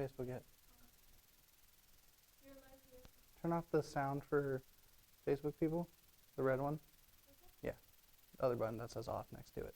Facebook yet. Turn off the sound for Facebook people, the red one. Yeah, the other button that says off next to it.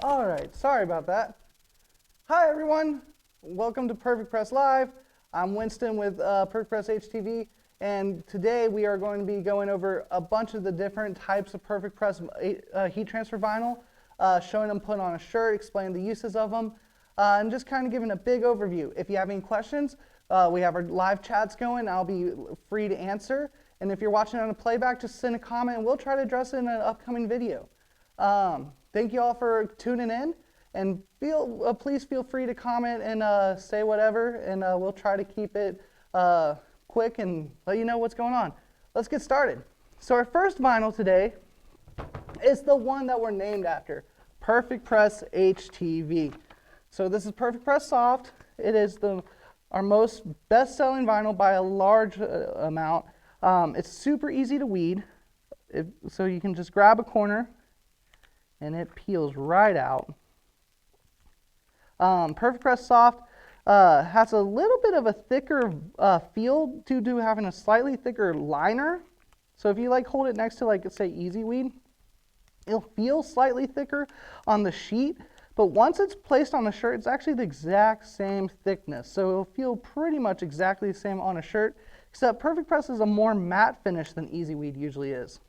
All right, sorry about that. Hi everyone, welcome to PerfecPress Live. I'm Winston with PerfecPressHTV, and today we are going to be going over a bunch of the different types of PerfecPress heat transfer vinyl, showing them put on a shirt, explaining the uses of them, and just kind of giving a big overview. If you have any questions, we have our live chats going. I'll be free to answer. And if you're watching on a playback, just send a comment and we'll try to address it in an upcoming video. Thank you all for tuning in, and please feel free to comment and say whatever, and we'll try to keep it quick and let you know what's going on. Let's get started. So our first vinyl today is the one that we're named after, PerfecPressHTV. So this is PerfecPress Soft. It is our most best-selling vinyl by a large amount. It's super easy to weed, so you can just grab a corner and it peels right out. PerfecPress Soft has a little bit of a thicker feel due to having a slightly thicker liner. So if you hold it next to say Easyweed, it'll feel slightly thicker on the sheet, but once it's placed on the shirt, it's actually the exact same thickness. So it'll feel pretty much exactly the same on a shirt, except PerfecPress is a more matte finish than Easyweed usually is.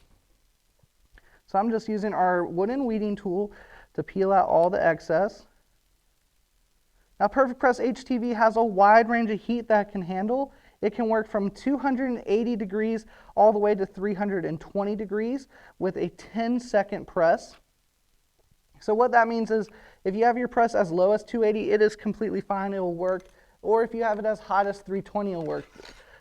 So I'm just using our wooden weeding tool to peel out all the excess. Now PerfecPressHTV has a wide range of heat that it can handle. It can work from 280 degrees all the way to 320 degrees with a 10-second press. So what that means is if you have your press as low as 280, it is completely fine, it will work. Or if you have it as hot as 320, it'll work.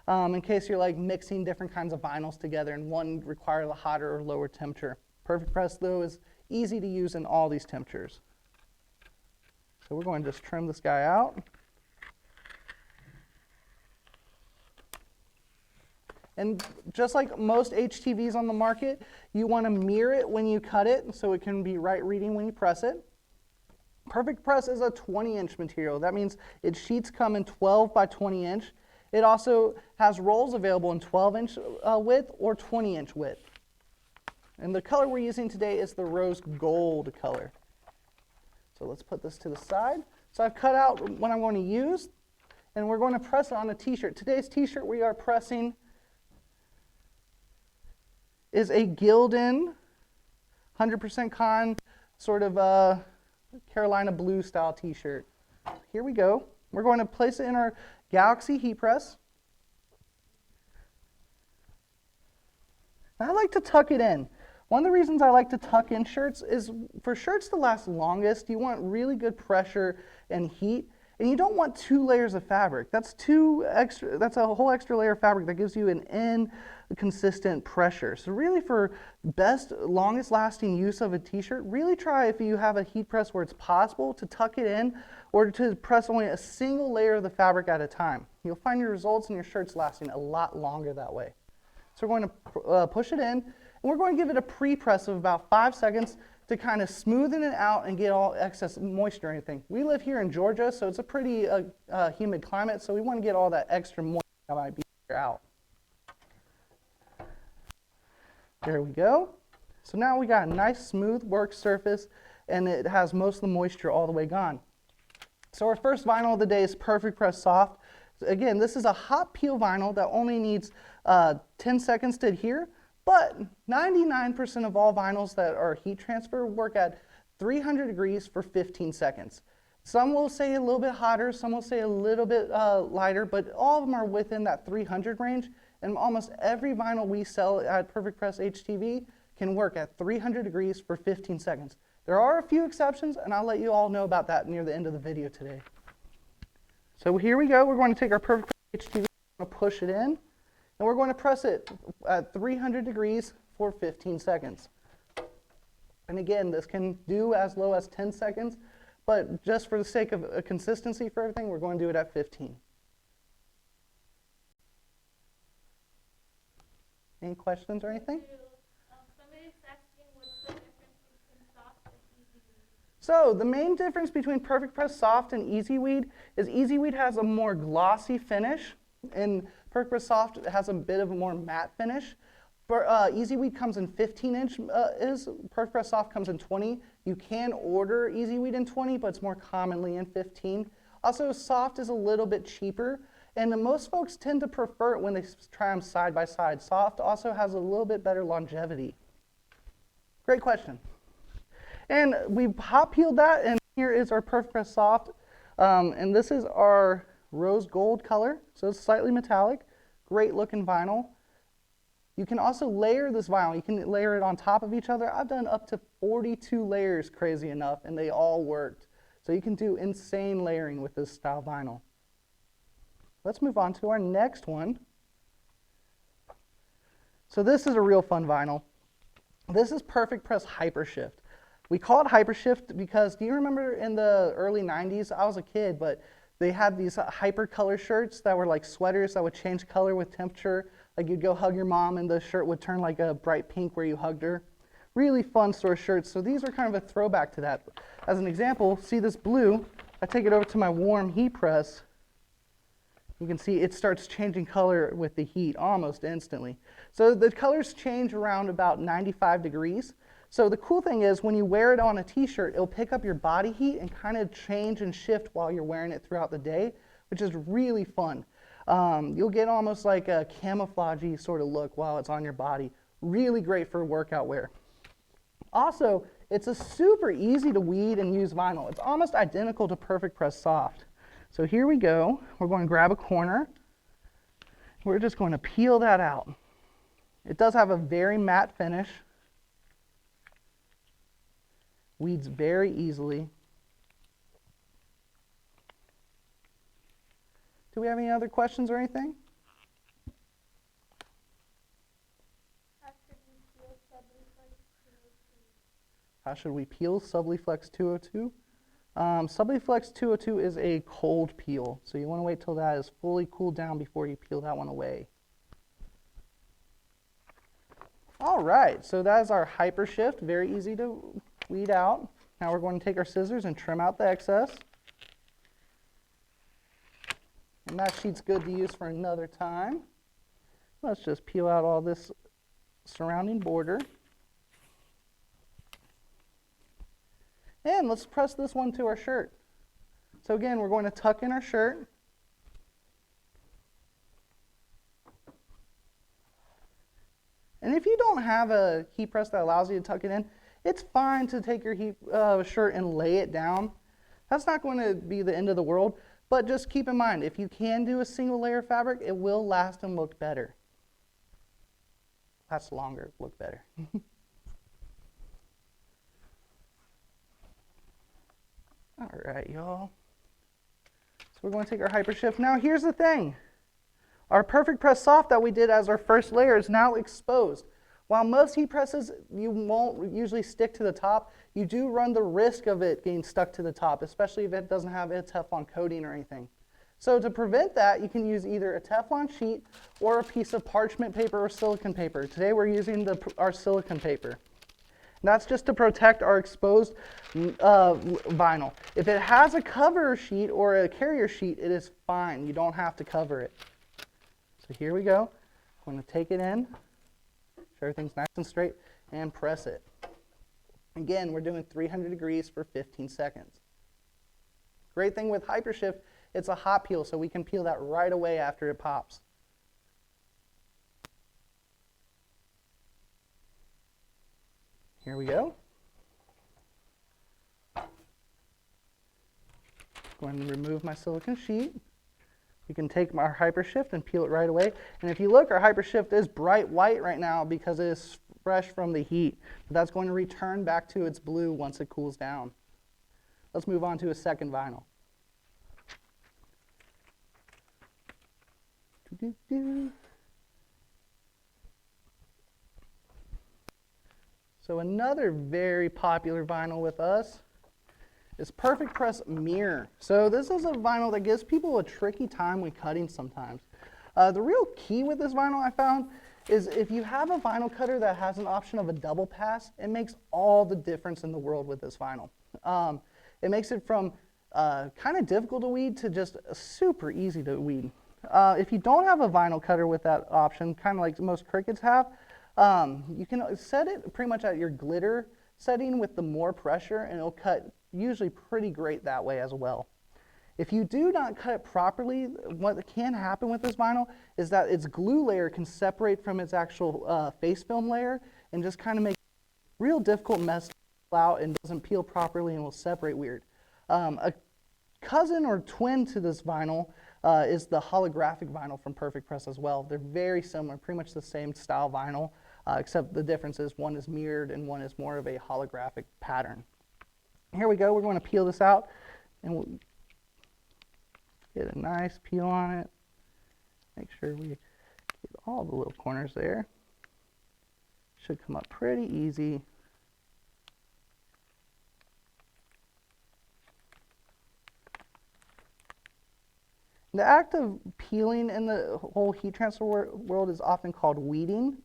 In case you're mixing different kinds of vinyls together and one requires a hotter or lower temperature. PerfecPress, though, is easy to use in all these temperatures. So we're going to just trim this guy out. And just like most HTVs on the market, you want to mirror it when you cut it so it can be right reading when you press it. PerfecPress is a 20-inch material. That means its sheets come in 12 by 20 inch. It also has rolls available in 12-inch width or 20-inch width. And the color we're using today is the rose gold color. So let's put this to the side. So I've cut out what I'm going to use, and we're going to press it on a t-shirt. Today's t-shirt we are pressing is a Gildan 100% cotton sort of Carolina blue style t-shirt. Here we go. We're going to place it in our Galaxy heat press. I like to tuck it in. One of the reasons I like to tuck in shirts is for shirts to last longest, you want really good pressure and heat, and you don't want 2 layers of fabric. That's a whole extra layer of fabric that gives you an inconsistent pressure. So really for best, longest lasting use of a t-shirt, really try if you have a heat press where it's possible to tuck it in or to press only a single layer of the fabric at a time. You'll find your results in your shirts lasting a lot longer that way. So we're going to push it in, and we're going to give it a pre-press of about 5 seconds to kind of smoothen it out and get all excess moisture or anything. We live here in Georgia, so it's a pretty humid climate, so we want to get all that extra moisture that might be out. There we go. So now we got a nice smooth work surface, and it has most of the moisture all the way gone. So our first vinyl of the day is PerfecPress Soft. Again, this is a hot peel vinyl that only needs 10 seconds to adhere, but 99% of all vinyls that are heat transfer work at 300 degrees for 15 seconds. Some will say a little bit hotter, some will say a little bit lighter, but all of them are within that 300 range, and almost every vinyl we sell at PerfecPressHTV can work at 300 degrees for 15 seconds. There are a few exceptions, and I'll let you all know about that near the end of the video today. So here we go. We're going to take our PerfecPressHTV, we're going to push it in, and we're going to press it at 300 degrees for 15 seconds. And again, this can do as low as 10 seconds, but just for the sake of consistency for everything, we're going to do it at 15. Any questions or anything? Somebody's asking what's the difference between soft and Easyweed. So the main difference between PerfecPress Soft and Easyweed is Easyweed has a more glossy finish, and PerfecPress Soft has a bit of a more matte finish. Easyweed comes in 15-inch, PerfecPress Soft comes in 20. You can order Easyweed in 20, but it's more commonly in 15. Also, Soft is a little bit cheaper, and most folks tend to prefer it when they try them side by side. Soft also has a little bit better longevity. Great question. And we hot peeled that, and here is our PerfecPress Soft, and this is our rose gold color, so it's slightly metallic, great looking vinyl. You can also layer this vinyl. You can layer it on top of each other. I've done up to 42 layers, crazy enough, and they all worked. So you can do insane layering with this style vinyl. Let's move on to our next one. So this is a real fun vinyl. This is PerfecPress Hypershift. We call it Hypershift because, do you remember in the early 90s, I was a kid, but they had these hyper color shirts that were like sweaters that would change color with temperature. Like you'd go hug your mom and the shirt would turn like a bright pink where you hugged her. Really fun sort of shirts. So these are kind of a throwback to that. As an example, see this blue, I take it over to my warm heat press. You can see it starts changing color with the heat almost instantly. So the colors change around about 95 degrees. So the cool thing is when you wear it on a t-shirt, it'll pick up your body heat and kind of change and shift while you're wearing it throughout the day, which is really fun. You'll get almost like a camouflage-y sort of look while it's on your body. Really great for workout wear. Also, it's a super easy to weed and use vinyl. It's almost identical to PerfecPress Soft. So here we go. We're going to grab a corner. We're just going to peel that out. It does have a very matte finish. Weeds very easily. Do we have any other questions or anything? How should we peel Subliflex 202? Subliflex 202 is a cold peel, so you want to wait till that is fully cooled down before you peel that one away. All right, so that is our Hypershift, very easy to weed out. Now we're going to take our scissors and trim out the excess. And that sheet's good to use for another time. Let's just peel out all this surrounding border. And let's press this one to our shirt. So again, we're going to tuck in our shirt. And if you don't have a heat press that allows you to tuck it in, it's fine to take your shirt and lay it down. That's not going to be the end of the world, but just keep in mind, if you can do a single layer fabric, it will last and look better. Last longer, look better. All right, y'all. So we're going to take our Hypershift. Now here's the thing. Our PerfecPress Soft that we did as our first layer is now exposed. While most heat presses, you won't usually stick to the top, you do run the risk of it getting stuck to the top, especially if it doesn't have a Teflon coating or anything. So to prevent that, you can use either a Teflon sheet or a piece of parchment paper or silicone paper. Today we're using our silicone paper. That's just to protect our exposed vinyl. If it has a cover sheet or a carrier sheet, it is fine. You don't have to cover it. So here we go. I'm going to take it in, sure everything's nice and straight, and press it. Again, we're doing 300 degrees for 15 seconds. Great thing with Hypershift, it's a hot peel, so we can peel that right away after it pops. Here we go. Going to remove my silicone sheet. We can take our Hypershift and peel it right away. And if you look, our Hypershift is bright white right now because it is fresh from the heat. But that's going to return back to its blue once it cools down. Let's move on to a second vinyl. So another very popular vinyl with us is PerfecPress Mirror. So this is a vinyl that gives people a tricky time when cutting sometimes. The real key with this vinyl I found is if you have a vinyl cutter that has an option of a double pass, it makes all the difference in the world with this vinyl. It makes it from kind of difficult to weed to just super easy to weed. If you don't have a vinyl cutter with that option, kind of like most Cricuts have, you can set it pretty much at your glitter setting with the more pressure, and it'll cut usually pretty great that way as well. If you do not cut it properly, what can happen with this vinyl is that its glue layer can separate from its actual face film layer and just kind of make a real difficult mess to peel out and doesn't peel properly and will separate weird. A cousin or twin to this vinyl is the holographic vinyl from PerfecPress as well. They're very similar, pretty much the same style vinyl, except the difference is one is mirrored and one is more of a holographic pattern. Here we go. We're going to peel this out, and we'll get a nice peel on it. Make sure we get all the little corners there. Should come up pretty easy. The act of peeling in the whole heat transfer world is often called weeding.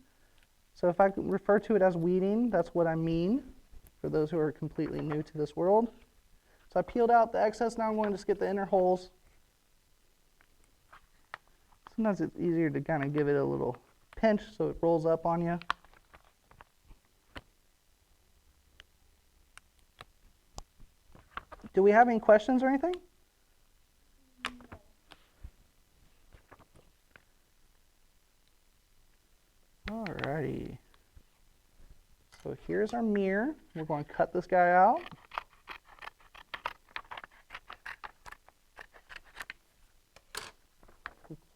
So if I refer to it as weeding, that's what I mean for those who are completely new to this world. So I peeled out the excess. Now I'm going to just get the inner holes. Sometimes it's easier to kind of give it a little pinch so it rolls up on you. Do we have any questions or anything? Alrighty. So here's our mirror. We're going to cut this guy out.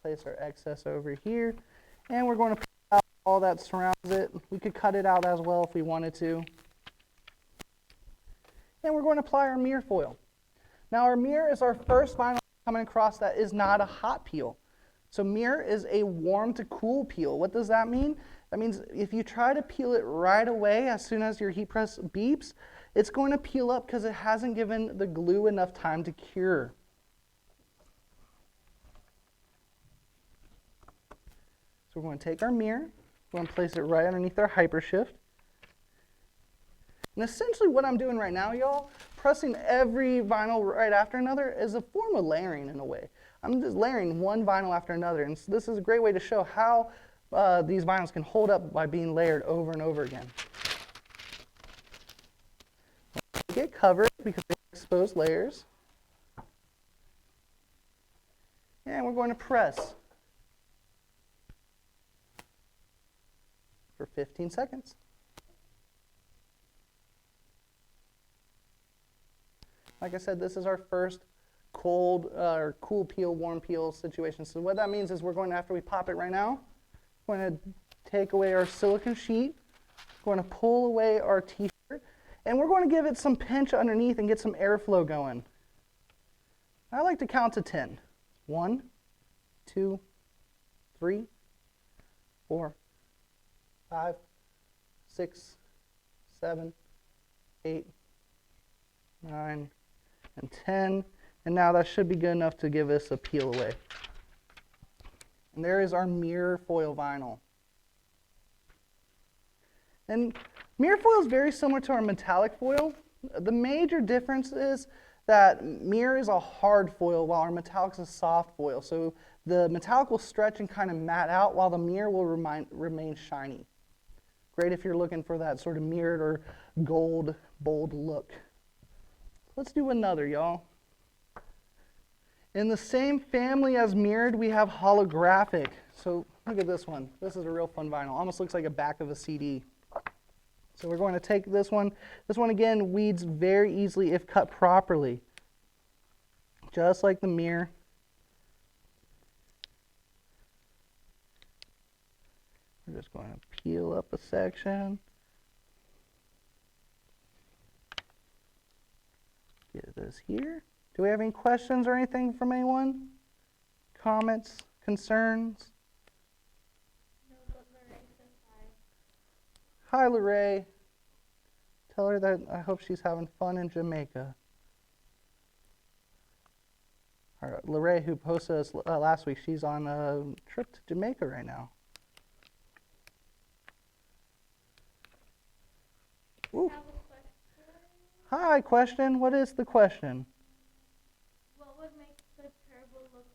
Place our excess over here, and we're going to peel out all that surrounds it. We could cut it out as well if we wanted to. And we're going to apply our mirror foil. Now our mirror is our first vinyl coming across that is not a hot peel. So mirror is a warm to cool peel. What does that mean? That means if you try to peel it right away as soon as your heat press beeps, it's going to peel up because it hasn't given the glue enough time to cure. So we're going to take our mirror, we're going to place it right underneath our Hypershift. And essentially what I'm doing right now, y'all, pressing every vinyl right after another is a form of layering in a way. I'm just layering one vinyl after another, and so this is a great way to show how these vinyls can hold up by being layered over and over again. Get covered because they expose layers. And we're going to press for 15 seconds. Like I said, this is our first cold or cool peel, warm peel situation. So what that means is we're going to, after we pop it right now, we're going to take away our silicone sheet, we're going to pull away our t-shirt, and we're going to give it some pinch underneath and get some airflow going. I like to count to 10. 1, 2, 3, 4, 5, 6, 7, 8, 9, and 10. And now that should be good enough to give us a peel away. And there is our mirror foil vinyl. And Mirror foil is very similar to our metallic foil. The major difference is that mirror is a hard foil while our metallic is a soft foil. So the metallic will stretch and kind of matte out while the mirror will remain shiny. Great if you're looking for that sort of mirrored or gold, bold look. Let's do another, y'all. In the same family as mirrored, we have holographic. So look at this one. This is a real fun vinyl. Almost looks like a back of a CD. So we're going to take this one. This one, again, weeds very easily if cut properly. Just like the mirror. We're just going to peel up a section. Get this here. Do we have any questions or anything from anyone? Comments? Concerns? No, but Lorraine says hi. Hi, Lorraine. Tell her that I hope she's having fun in Jamaica. Lorraine, who posted us last week, she's on a trip to Jamaica right now. Ooh. I have a question. Hi, question. What is the question? What would make the turbo look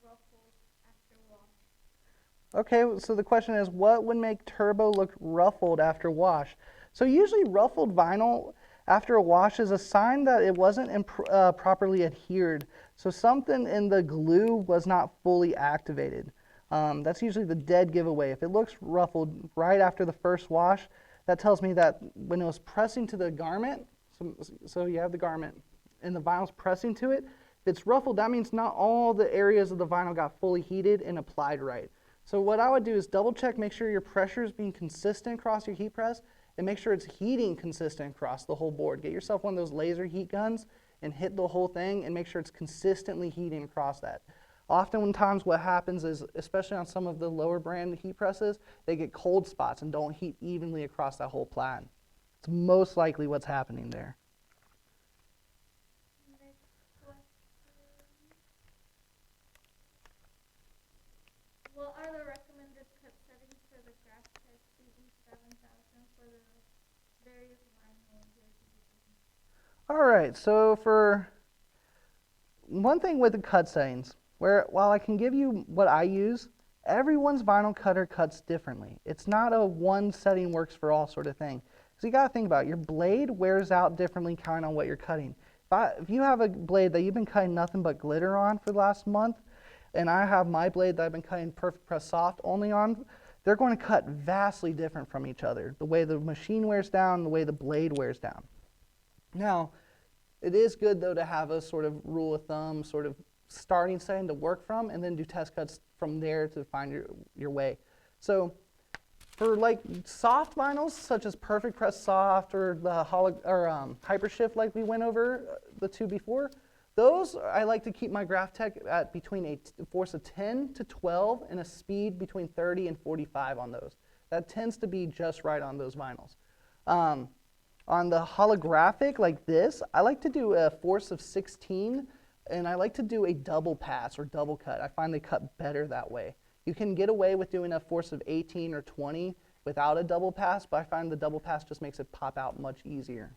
ruffled after wash? Okay, so the question is, what would make turbo look ruffled after wash? So usually ruffled vinyl after a wash is a sign that it wasn't properly adhered. So something in the glue was not fully activated. That's usually the dead giveaway. If it looks ruffled right after the first wash, that tells me that when it was pressing to the garment, so you have the garment and the vinyl's pressing to it, if it's ruffled, that means not all the areas of the vinyl got fully heated and applied right. So what I would do is double check, make sure your pressure is being consistent across your heat press, and make sure it's heating consistent across the whole board. Get yourself one of those laser heat guns and hit the whole thing and make sure it's consistently heating across that. Oftentimes what happens is, especially on some of the lower brand heat presses, they get cold spots and don't heat evenly across that whole pad. It's most likely what's happening there. Next question. What are the recommended cut settings for the Graphtec CE7000 for the various vinyl you're using? All right, so for one thing with the cut settings, while I can give you what I use, everyone's vinyl cutter cuts differently. It's not a one setting works for all sort of thing. So you got to think about it. Your blade wears out differently kind on what you're cutting. If you have a blade that you've been cutting nothing but glitter on for the last month, and I have my blade that I've been cutting PerfecPress Soft only on, they're going to cut vastly different from each other. The way the machine wears down, the way the blade wears down. Now, it is good though to have a sort of rule of thumb, sort of starting setting to work from, and then do test cuts from there to find your way. So for like soft vinyls such as PerfecPress Soft or the Hypershift like we went over the two before, those I like to keep my Graphtec at between a force of 10 to 12 and a speed between 30 and 45 on those. That tends to be just right on those vinyls. On the holographic like this, I like to do a force of 16, and I like to do a double pass or double cut. I find they cut better that way. You can get away with doing a force of 18 or 20 without a double pass, but I find the double pass just makes it pop out much easier.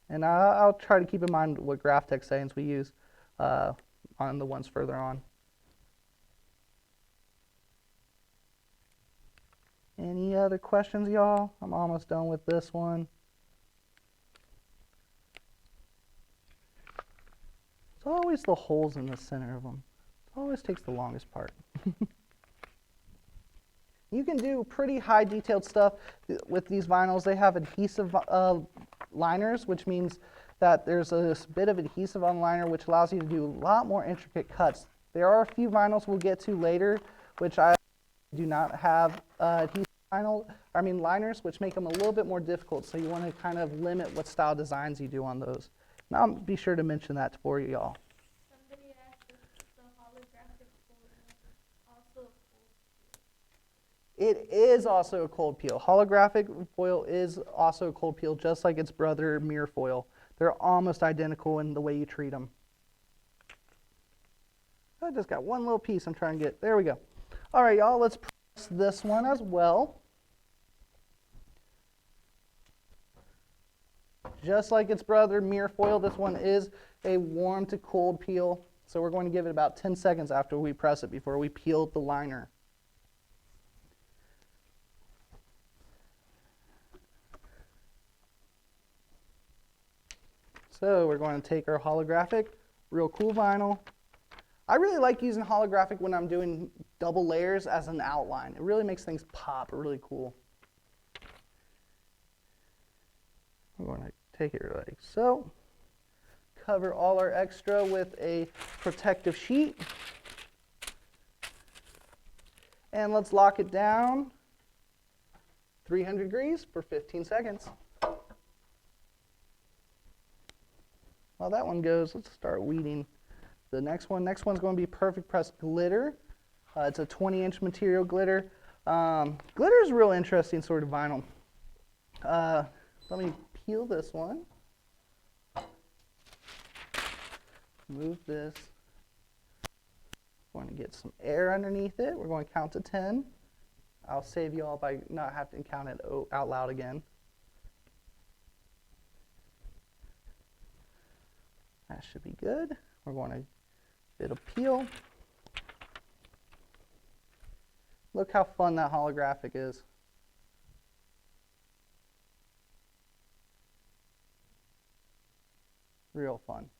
And I'll try to keep in mind what Graphtec settings we use on the ones further on. Any other questions, y'all? I'm almost done with this one. It's always the holes in the center of them. It always takes the longest part. You can do pretty high detailed stuff with these vinyls. They have adhesive liners, which means that there's a bit of adhesive on the liner, which allows you to do a lot more intricate cuts. There are a few vinyls we'll get to later, which I do not have adhesive liners, which make them a little bit more difficult. So you want to kind of limit what style designs you do on those. And I'll be sure to mention that for you all. Somebody asked if the holographic foil is also a cold peel. It is also a cold peel. Holographic foil is also a cold peel, just like its brother mirror foil. They're almost identical in the way you treat them. I just got one little piece I'm trying to get. There we go. All right, y'all, let's press this one as well. just like its brother, mirror foil, this one is a warm to cold peel. So we're going to give it about 10 seconds after we press it before we peel the liner. So we're going to take our holographic, real cool vinyl. I really like using holographic when I'm doing double layers as an outline. It really makes things pop, really cool. We're going to take it like so. Cover all our extra with a protective sheet. And let's lock it down 300 degrees for 15 seconds. While that one goes, let's start weeding the next one. Next one's going to be PerfecPress glitter. It's a 20-inch material glitter. Glitter is a real interesting sort of vinyl. Let me peel this one. Move this. We're going to get some air underneath it. We're going to count to 10. I'll save you all by not having to count it out loud again. That should be good. We're going to, it'll peel. Look how fun that holographic is. Real fun.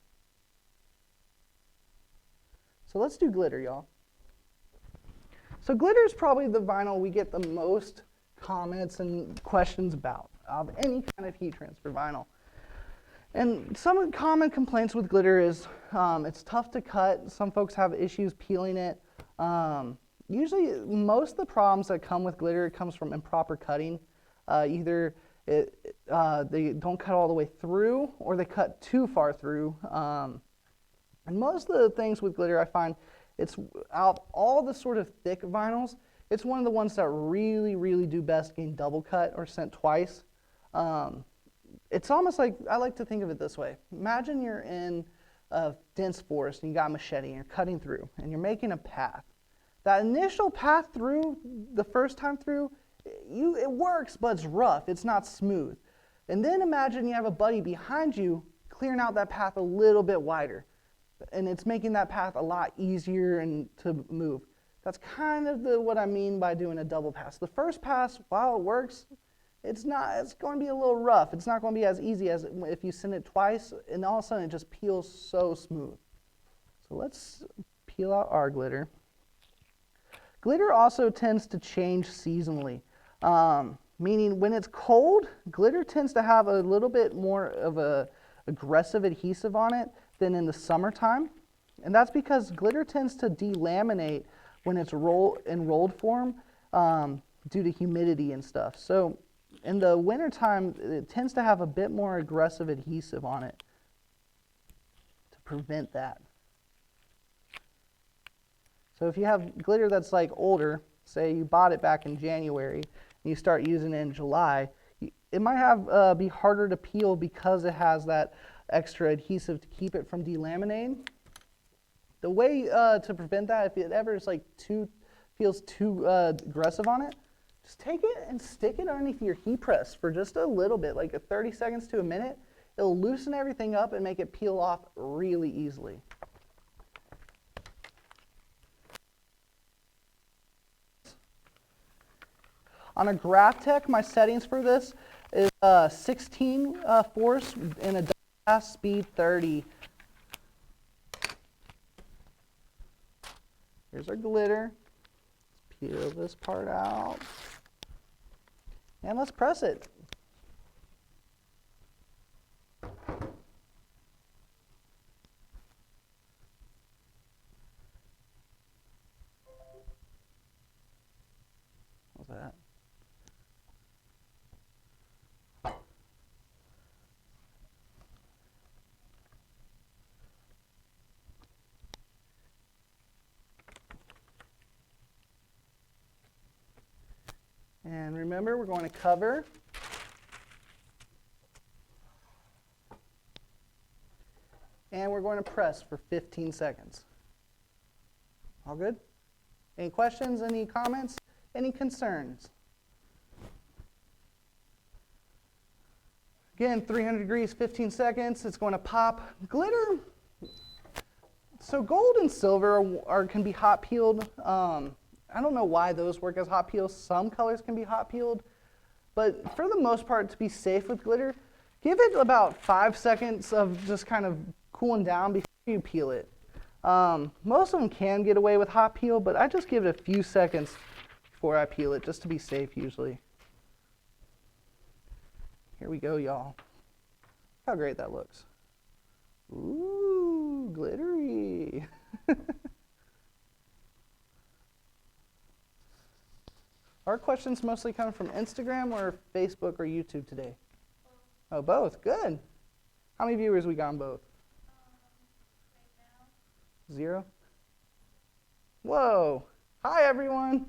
So let's do glitter, y'all. So glitter is probably the vinyl we get the most comments and questions about of any kind of heat transfer vinyl. And some common complaints with glitter is it's tough to cut. Some folks have issues peeling it. Usually, most of the problems that come with glitter comes from improper cutting. Either they don't cut all the way through, or they cut too far through. And most of the things with glitter, I find, it's out of all the sort of thick vinyls, it's one of the ones that really, really do best getting double cut or sent twice. It's almost like, I like to think of it this way. Imagine you're in a dense forest and you got a machete and you're cutting through and you're making a path. That initial path through, the first time through, it works, but it's rough, it's not smooth. And then imagine you have a buddy behind you clearing out that path a little bit wider. And it's making that path a lot easier and to move. That's kind of what I mean by doing a double pass. The first pass, while it works, it's going to be a little rough. It's not going to be as easy as if you send it twice, and all of a sudden it just peels so smooth. So let's peel out our glitter. Glitter also tends to change seasonally, meaning when it's cold, glitter tends to have a little bit more of a aggressive adhesive on it than in the summertime. And that's because glitter tends to delaminate when it's in rolled form due to humidity and stuff. So in the wintertime, it tends to have a bit more aggressive adhesive on it to prevent that. So if you have glitter that's like older, say you bought it back in January, and you start using it in July, it might be harder to peel because it has that extra adhesive to keep it from delaminating. The way to prevent that, if it ever is like feels too aggressive on it, just take it and stick it underneath your heat press for just a little bit, like 30 seconds to a minute. It'll loosen everything up and make it peel off really easily. On a Graphtec, my settings for this is 16 force and a double pass speed 30. Here's our glitter. Let's peel this part out. And let's press it. What's that? And remember, we're going to cover. And we're going to press for 15 seconds. All good? Any questions, any comments, any concerns? Again, 300 degrees, 15 seconds. It's going to pop. Glitter. So gold and silver can be hot peeled. I don't know why those work as hot peels. Some colors can be hot peeled. But for the most part, to be safe with glitter, give it about 5 seconds of just kind of cooling down before you peel it. Most of them can get away with hot peel, but I just give it a few seconds before I peel it, just to be safe usually. Here we go, y'all. How great that looks. Ooh, glittery. Our questions mostly come from Instagram or Facebook or YouTube today? Oh, both. Good. How many viewers we got on both? Right now. 0? Whoa. Hi, everyone.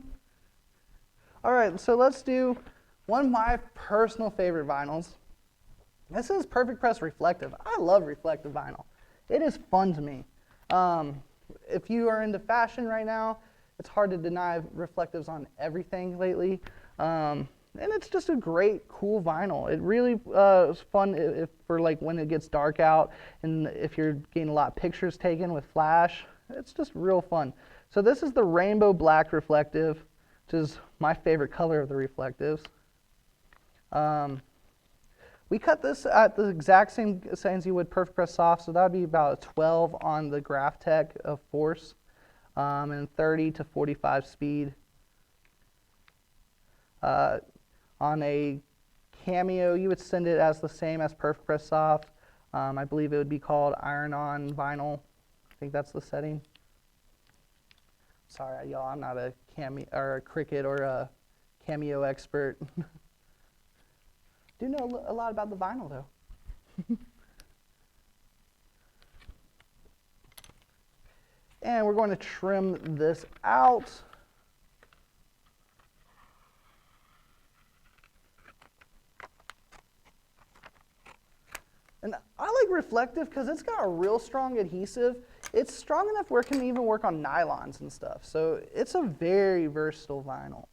All right, so let's do one of my personal favorite vinyls. This is PerfecPress Reflective. I love reflective vinyl. It is fun to me. If you are into fashion right now, it's hard to deny reflectives on everything lately. And it's just a great, cool vinyl. It really is fun for like when it gets dark out and if you're getting a lot of pictures taken with flash. It's just real fun. So this is the rainbow black reflective, which is my favorite color of the reflectives. We cut this at the exact same as you would PerfecPress Soft, so that would be about a 12 on the Graphtec of force, and 30 to 45 speed. On a Cameo, you would send it as the same as PerfecPress Soft. I believe it would be called Iron-On Vinyl. I think that's the setting. Sorry, y'all, I'm not a Cameo or a Cricut or a Cameo expert. Do know a lot about the vinyl, though. And we're going to trim this out. And I like reflective because it's got a real strong adhesive. It's strong enough where it can even work on nylons and stuff. So it's a very versatile vinyl.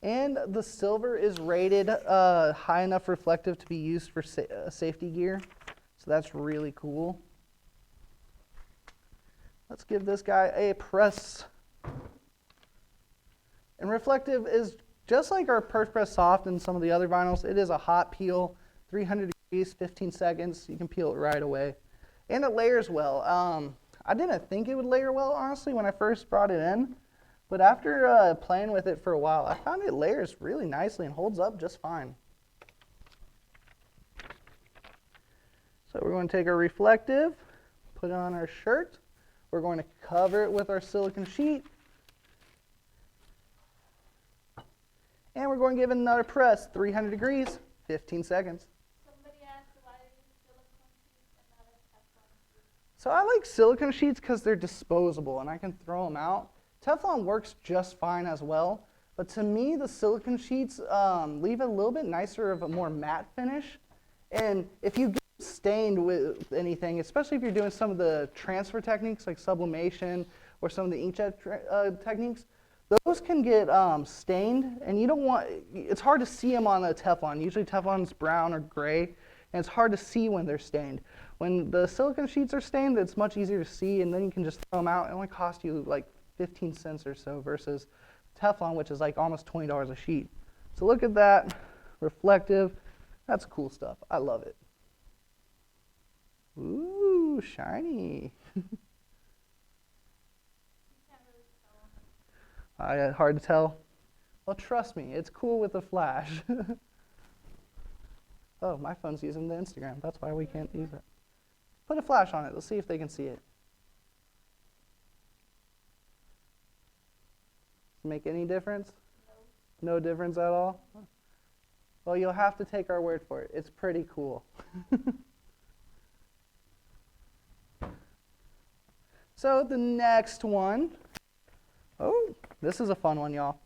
And the silver is rated high enough reflective to be used for safety gear. So that's really cool. Let's give this guy a press. And reflective is just like our PerfecPress Soft and some of the other vinyls. It is a hot peel, 300 degrees, 15 seconds. You can peel it right away. And it layers well. I didn't think it would layer well, honestly, when I first brought it in. But after playing with it for a while, I found it layers really nicely and holds up just fine. So we're going to take our reflective, put it on our shirt. We're going to cover it with our silicone sheet. And we're going to give it another press, 300 degrees, 15 seconds. Somebody asked why I use silicone sheets and not a Teflon sheet. So I like silicone sheets because they're disposable and I can throw them out. Teflon works just fine as well, but to me the silicone sheets leave it a little bit nicer of a more matte finish. And if you get stained with anything, especially if you're doing some of the transfer techniques like sublimation or some of the inkjet techniques, those can get stained, and you don't want, it's hard to see them on a Teflon. Usually Teflon's brown or gray, and it's hard to see when they're stained. When the silicone sheets are stained, it's much easier to see, and then you can just throw them out. It only costs you like 15 cents or so versus Teflon, which is like almost $20 a sheet. So look at that, reflective. That's cool stuff. I love it. Ooh, shiny. Hard to tell? Well, trust me, it's cool with the flash. Oh, my phone's using the Instagram. That's why we can't use it. Put a flash on it. Let's see if they can see it. Make any difference? No. No difference at all? Well, you'll have to take our word for it. It's pretty cool. So the next one, oh, this is a fun one, y'all.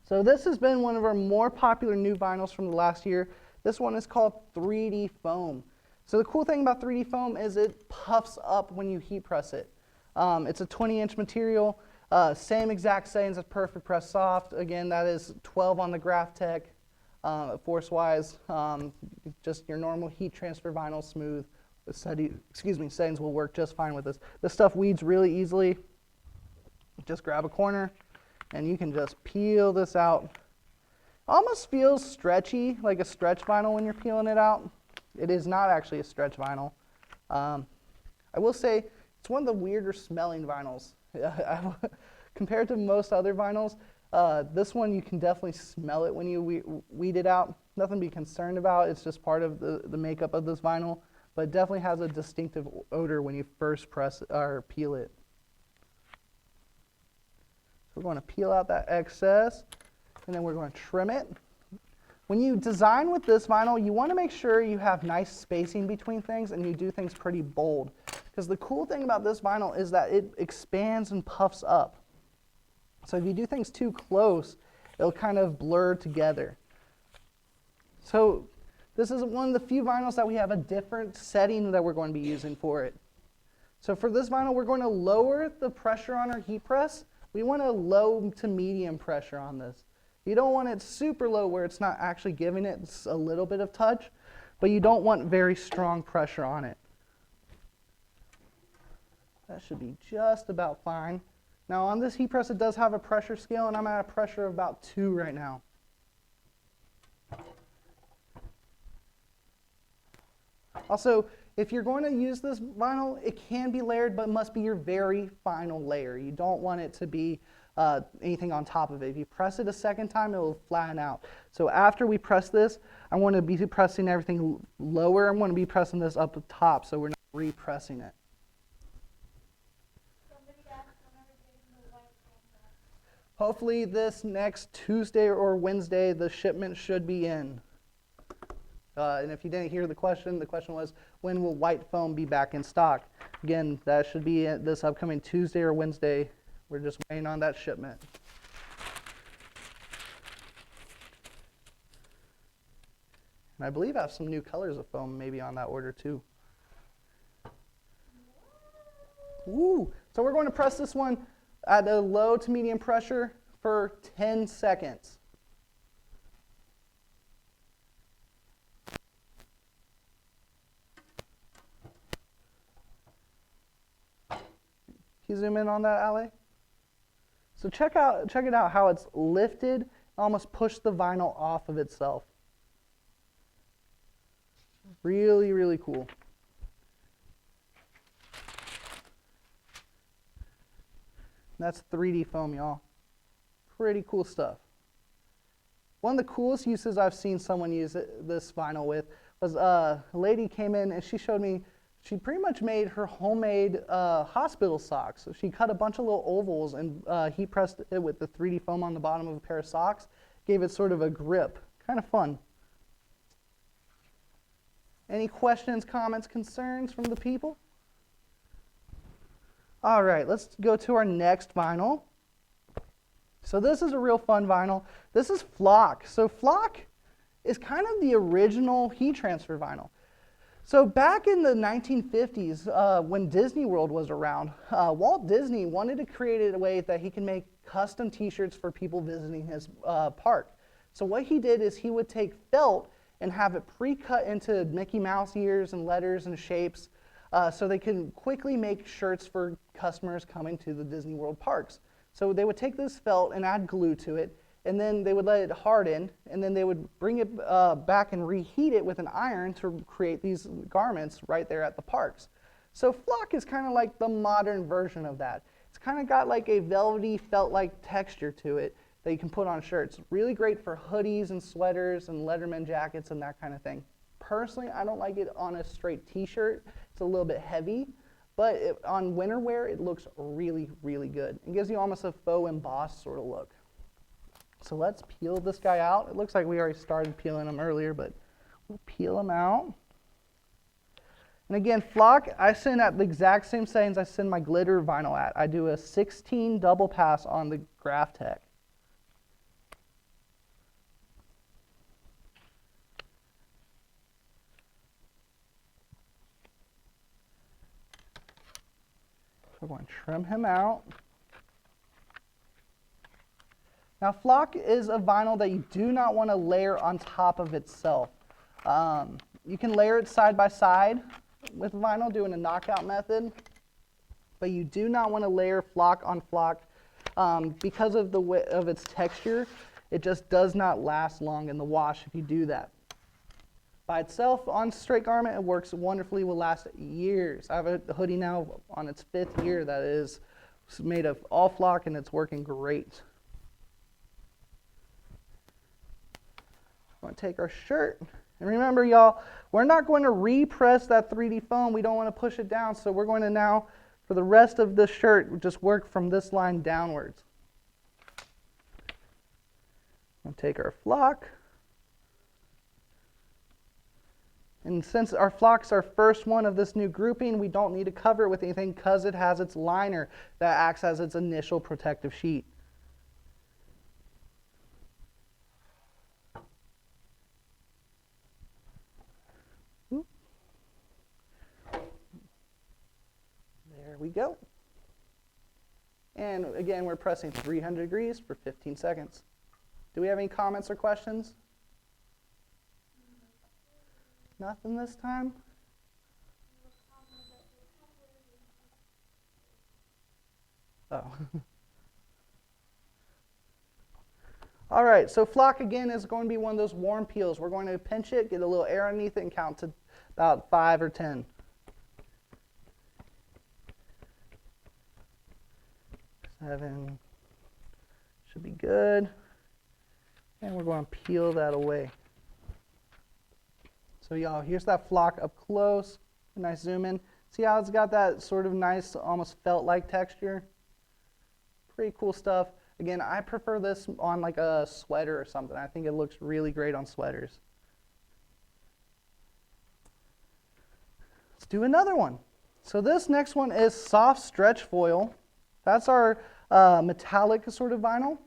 So this has been one of our more popular new vinyls from the last year. This one is called 3D foam. So the cool thing about 3D foam is it puffs up when you heat press it. It's a 20-inch material. Same exact settings as PerfecPress Soft. Again, that is 12 on the Graphtec. Force-wise, just your normal heat transfer vinyl, smooth. The settings will work just fine with this. This stuff weeds really easily. Just grab a corner, and you can just peel this out. Almost feels stretchy, like a stretch vinyl when you're peeling it out. It is not actually a stretch vinyl. I will say it's one of the weirder smelling vinyls. Compared to most other vinyls, this one you can definitely smell it when you weed it out. Nothing to be concerned about. It's just part of the makeup of this vinyl, but it definitely has a distinctive odor when you first press or peel it. So we're going to peel out that excess, and then we're going to trim it. When you design with this vinyl, you want to make sure you have nice spacing between things and you do things pretty bold. Because the cool thing about this vinyl is that it expands and puffs up. So if you do things too close, it'll kind of blur together. So this is one of the few vinyls that we have a different setting that we're going to be using for it. So for this vinyl, we're going to lower the pressure on our heat press. We want a low to medium pressure on this. You don't want it super low where it's not actually giving it a little bit of touch, but you don't want very strong pressure on it. That should be just about fine. Now on this heat press, it does have a pressure scale, and I'm at a pressure of about 2 right now. Also, if you're going to use this vinyl, it can be layered, but it must be your very final layer. You don't want it to be anything on top of it. If you press it a second time, it will flatten out. So after we press this, I want to be pressing everything lower. I'm going to be pressing this up the top, so we're not repressing it. Hopefully this next Tuesday or Wednesday, the shipment should be in. And if you didn't hear the question was, when will white foam be back in stock? Again, that should be this upcoming Tuesday or Wednesday. We're just waiting on that shipment. And I believe I have some new colors of foam maybe on that order too. Woo! So we're going to press this one at a low to medium pressure for 10 seconds. Can you zoom in on that, Ale? So check it out how it's lifted and almost pushed the vinyl off of itself. Really, really cool. That's 3D foam, y'all. Pretty cool stuff. One of the coolest uses I've seen someone use this vinyl with was a lady came in and she showed me she pretty much made her homemade hospital socks. So she cut a bunch of little ovals and heat pressed it with the 3D foam on the bottom of a pair of socks. Gave it sort of a grip. Kind of fun. Any questions, comments, concerns from the people? All right, let's go to our next vinyl. So this is a real fun vinyl. This is Flock. So Flock is kind of the original heat transfer vinyl. So back in the 1950s, when Disney World was around, Walt Disney wanted to create a way that he can make custom t-shirts for people visiting his park. So what he did is he would take felt and have it pre-cut into Mickey Mouse ears and letters and shapes so they could quickly make shirts for customers coming to the Disney World parks. So they would take this felt and add glue to it, and then they would let it harden, and then they would bring it back and reheat it with an iron to create these garments right there at the parks. So Flock is kind of like the modern version of that. It's kind of got like a velvety felt-like texture to it that you can put on shirts. Really great for hoodies and sweaters and Letterman jackets and that kind of thing. Personally, I don't like it on a straight t-shirt. It's a little bit heavy, but on winter wear, it looks really, really good. It gives you almost a faux embossed sort of look. So let's peel this guy out. It looks like we already started peeling him earlier, but we'll peel him out. And again, Flock, I send at the exact same settings I send my glitter vinyl at. I do a 16 double pass on the Graphtec. So we're going to trim him out. Now, flock is a vinyl that you do not want to layer on top of itself. You can layer it side by side with vinyl doing a knockout method, but you do not want to layer flock on flock because of its texture. It just does not last long in the wash if you do that. By itself on straight garment, it works wonderfully, will last years. I have a hoodie now on its 5th year that is made of all flock and it's working great. I'm going to take our shirt. And remember, y'all, we're not going to repress that 3D foam. We don't want to push it down. So we're going to now, for the rest of the shirt, just work from this line downwards. We'll take our flock. And since our flock's our first one of this new grouping, we don't need to cover it with anything because it has its liner that acts as its initial protective sheet. There we go. And again, we're pressing 300 degrees for 15 seconds. Do we have any comments or questions? Nothing this time? Oh. All right, so flock again is going to be one of those warm peels. We're going to pinch it, get a little air underneath it, and count to about 5 or 10. 7 should be good. And we're going to peel that away. So y'all, here's that flock up close. Nice zoom in. See how it's got that sort of nice, almost felt-like texture? Pretty cool stuff. Again, I prefer this on like a sweater or something. I think it looks really great on sweaters. Let's do another one. So this next one is soft stretch foil. That's our metallic sort of vinyl.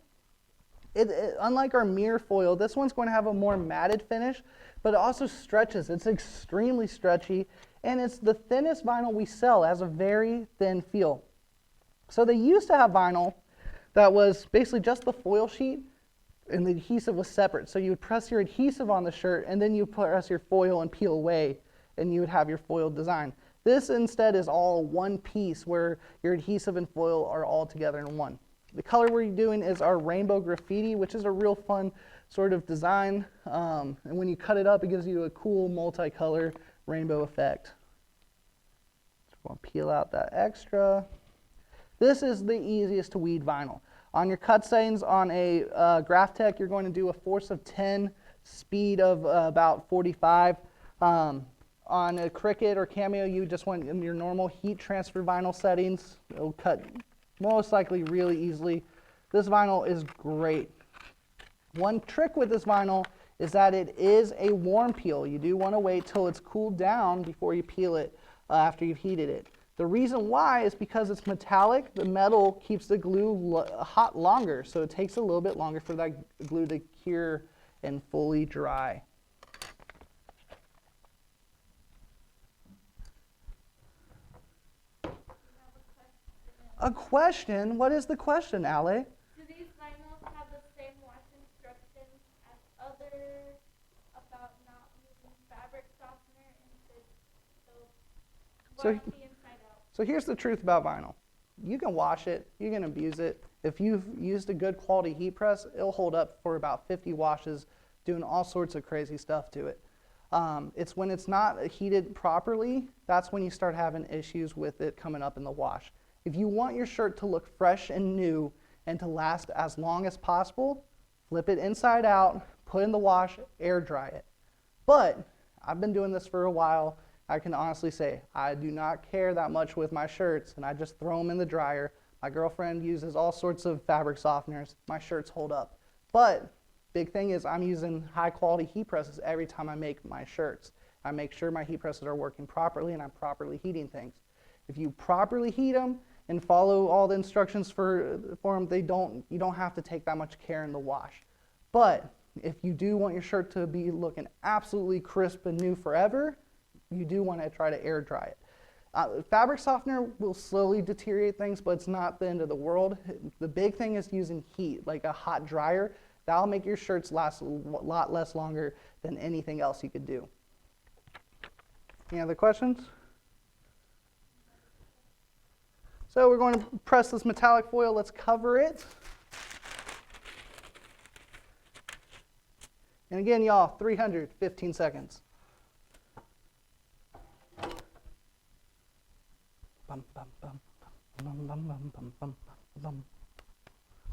Unlike our mirror foil, this one's going to have a more matted finish, but it also stretches. It's extremely stretchy, and it's the thinnest vinyl we sell. It has a very thin feel. So they used to have vinyl that was basically just the foil sheet, and the adhesive was separate. So you would press your adhesive on the shirt, and then you press your foil and peel away, and you would have your foil design. This instead is all one piece where your adhesive and foil are all together in one. The color we're doing is our rainbow graffiti, which is a real fun sort of design. And when you cut it up, it gives you a cool multicolor rainbow effect. So we're going to peel out that extra. This is the easiest to weed vinyl. On your cut settings on a Graphtec, you're going to do a force of 10, speed of about 45. On a Cricut or Cameo, you just want in your normal heat transfer vinyl settings. It'll cut most likely really easily. This vinyl is great. One trick with this vinyl is that it is a warm peel. You do want to wait till it's cooled down before you peel it after you've heated it. The reason why is because it's metallic. The metal keeps the glue hot longer, so it takes a little bit longer for that glue to cure and fully dry. A question? What is the question, Ale? Do these vinyls have the same wash instructions as others about not using fabric softener instead of wash the inside out? So here's the truth about vinyl. You can wash it, you can abuse it. If you've used a good quality heat press, it'll hold up for about 50 washes, doing all sorts of crazy stuff to it. It's when it's not heated properly, that's when you start having issues with it coming up in the wash. If you want your shirt to look fresh and new and to last as long as possible, flip it inside out, put in the wash, air dry it. But I've been doing this for a while. I can honestly say I do not care that much with my shirts, and I just throw them in the dryer. My girlfriend uses all sorts of fabric softeners. My shirts hold up. But big thing is I'm using high quality heat presses every time I make my shirts. I make sure my heat presses are working properly and I'm properly heating things. If you properly heat them and follow all the instructions for them, you don't have to take that much care in the wash. But if you do want your shirt to be looking absolutely crisp and new forever, you do want to try to air dry it. Fabric softener will slowly deteriorate things, but it's not the end of the world. The big thing is using heat, like a hot dryer. That'll make your shirts last a lot less longer than anything else you could do. Any other questions? So we're going to press this metallic foil. Let's cover it. And again, y'all, 315 seconds. Bum, bum, bum, bum, bum, bum, bum, bum, bum,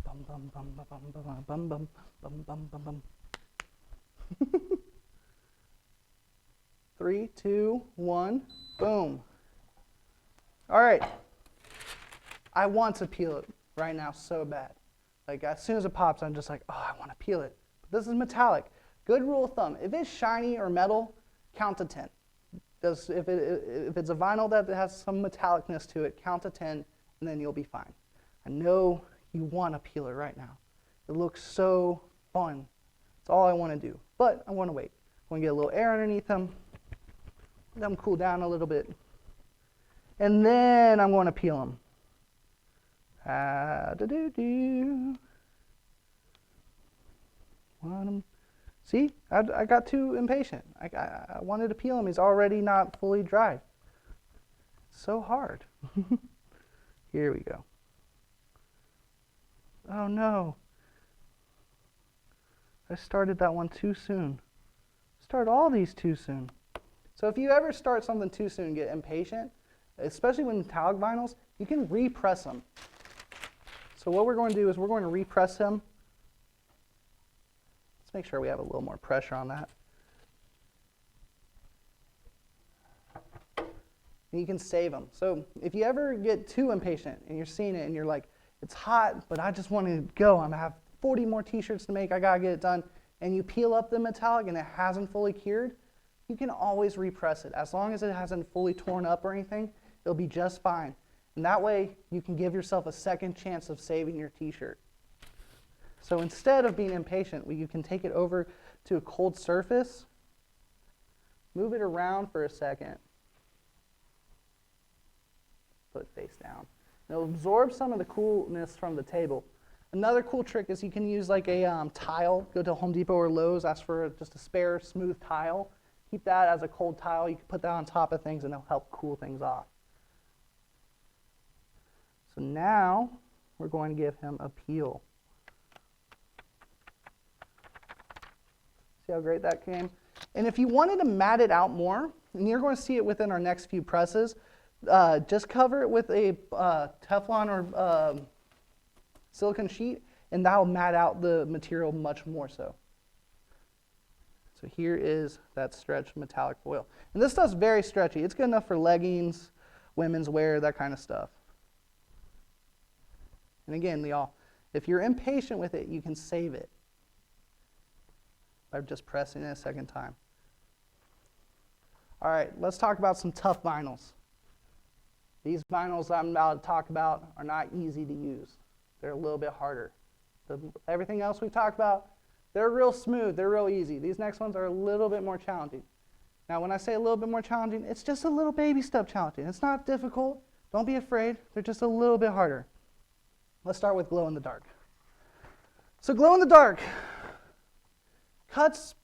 bum, bum, bum, bum, bum, bum, bum, bum, bum, bum. 3, 2, 1, boom. All right. I want to peel it right now so bad. Like as soon as it pops, I'm just like, oh, I want to peel it. But this is metallic. Good rule of thumb, if it's shiny or metal, count to 10. If it's a vinyl that has some metallicness to it, count to 10, and then you'll be fine. I know you want to peel it right now. It looks so fun. That's all I want to do. But I want to wait. I want to get a little air underneath them, let them cool down a little bit, and then I'm going to peel them. See, I got too impatient. I wanted to peel him. He's already not fully dried. So hard. Here we go. Oh no. I started that one too soon. Start all these too soon. So if you ever start something too soon and get impatient, especially with metallic vinyls, you can repress them. So what we're going to do is we're going to repress him. Let's make sure we have a little more pressure on that. And you can save them. So if you ever get too impatient and you're seeing it and you're like, it's hot, but I just want to go. I'm going to have 40 more t-shirts to make. I got to get it done. And you peel up the metallic and it hasn't fully cured, you can always repress it. As long as it hasn't fully torn up or anything, it'll be just fine. And that way, you can give yourself a second chance of saving your t-shirt. So instead of being impatient, you can take it over to a cold surface, move it around for a second, put it face down. It'll absorb some of the coolness from the table. Another cool trick is you can use like a tile. Go to Home Depot or Lowe's, ask for just a spare smooth tile. Keep that as a cold tile. You can put that on top of things and it'll help cool things off. So now we're going to give him a peel. See how great that came? And if you wanted to mat it out more, and you're going to see it within our next few presses, just cover it with a Teflon or silicone sheet, and that will mat out the material much more so. So here is that stretched metallic foil. And this stuff's very stretchy. It's good enough for leggings, women's wear, that kind of stuff. And again, y'all, if you're impatient with it, you can save it by just pressing it a second time. All right, let's talk about some tough vinyls. These vinyls I'm about to talk about are not easy to use. They're a little bit harder. Everything else we've talked about, they're real smooth, they're real easy. These next ones are a little bit more challenging. Now, when I say a little bit more challenging, it's just a little baby step challenging. It's not difficult. Don't be afraid. They're just a little bit harder. Let's start with glow in the dark. So glow in the dark cuts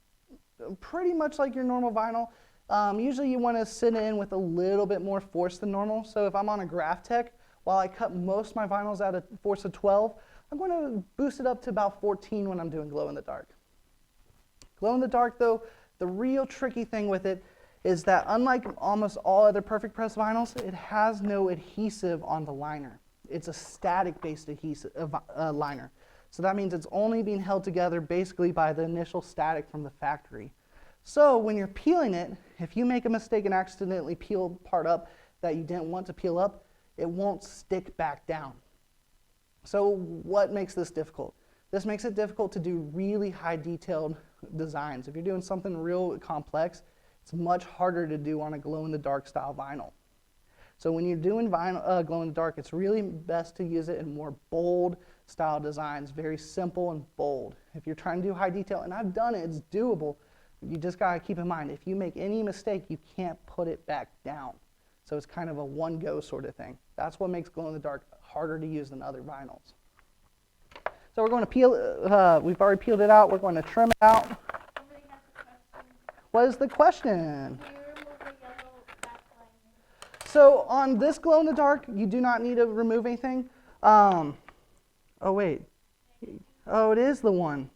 pretty much like your normal vinyl. Usually you want to sit in with a little bit more force than normal. So if I'm on a Graph Tech, while I cut most of my vinyls at a force of 12, I'm going to boost it up to about 14 when I'm doing glow in the dark. Glow in the dark though, the real tricky thing with it is that unlike almost all other PerfecPress vinyls, it has no adhesive on the liner. It's a static-based adhesive liner. So that means it's only being held together basically by the initial static from the factory. So when you're peeling it, if you make a mistake and accidentally peel part up that you didn't want to peel up, it won't stick back down. So what makes this difficult? This makes it difficult to do really high detailed designs. If you're doing something real complex, it's much harder to do on a glow-in-the-dark style vinyl. So when you're doing vinyl, glow-in-the-dark, it's really best to use it in more bold style designs, very simple and bold. If you're trying to do high detail, and I've done it, it's doable, you just gotta keep in mind, if you make any mistake, you can't put it back down. So it's kind of a one-go sort of thing. That's what makes glow-in-the-dark harder to use than other vinyls. So we're going to peel, we've already peeled it out. We're going to trim it out. Somebody has a question. What is the question? Can you remove the yellow backliner? So on this glow-in-the-dark, you do not need to remove anything. Oh, wait. Oh, it is the one.